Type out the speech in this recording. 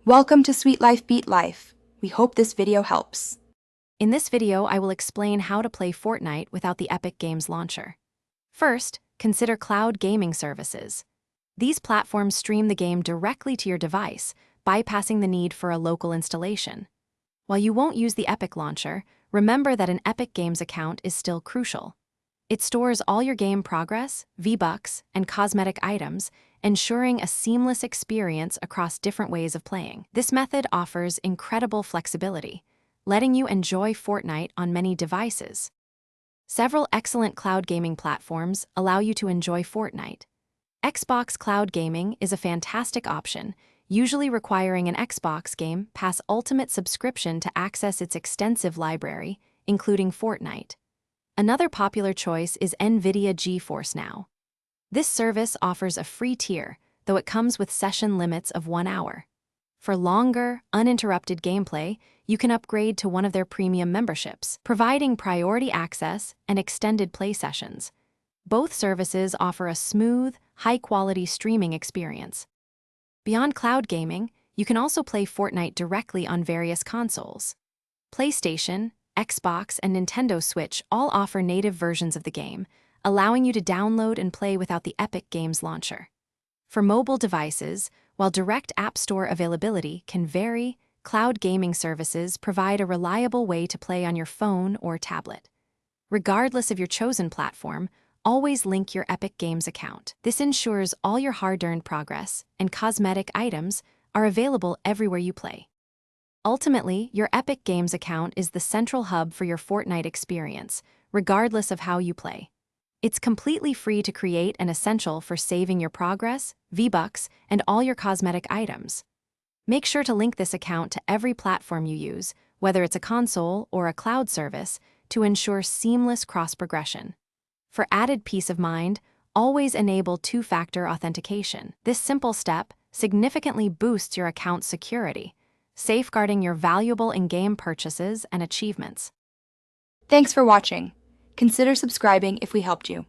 Welcome to Sweet Life Beat Life. We hope this video helps. In this video, I will explain how to play Fortnite without the Epic Games launcher. First, consider cloud gaming services. These platforms stream the game directly to your device, bypassing the need for a local installation. While you won't use the Epic launcher, remember that an Epic Games account is still crucial. It stores all your game progress, V-Bucks, and cosmetic items, ensuring a seamless experience across different ways of playing. This method offers incredible flexibility, letting you enjoy Fortnite on many devices. Several excellent cloud gaming platforms allow you to enjoy Fortnite. Xbox Cloud Gaming is a fantastic option, usually requiring an Xbox Game Pass Ultimate subscription to access its extensive library, including Fortnite. Another popular choice is NVIDIA GeForce Now. This service offers a free tier, though it comes with session limits of 1 hour. For longer, uninterrupted gameplay, you can upgrade to one of their premium memberships, providing priority access and extended play sessions. Both services offer a smooth, high-quality streaming experience. Beyond cloud gaming, you can also play Fortnite directly on various consoles. PlayStation, Xbox, and Nintendo Switch all offer native versions of the game, allowing you to download and play without the Epic Games launcher. For mobile devices, while direct App Store availability can vary, cloud gaming services provide a reliable way to play on your phone or tablet. Regardless of your chosen platform, always link your Epic Games account. This ensures all your hard-earned progress and cosmetic items are available everywhere you play. Ultimately, your Epic Games account is the central hub for your Fortnite experience, regardless of how you play. It's completely free to create and essential for saving your progress, V-Bucks, and all your cosmetic items. Make sure to link this account to every platform you use, whether it's a console or a cloud service, to ensure seamless cross-progression. For added peace of mind, always enable two-factor authentication. This simple step significantly boosts your account's security, safeguarding your valuable in-game purchases and achievements. Thanks for watching. Consider subscribing if we helped you.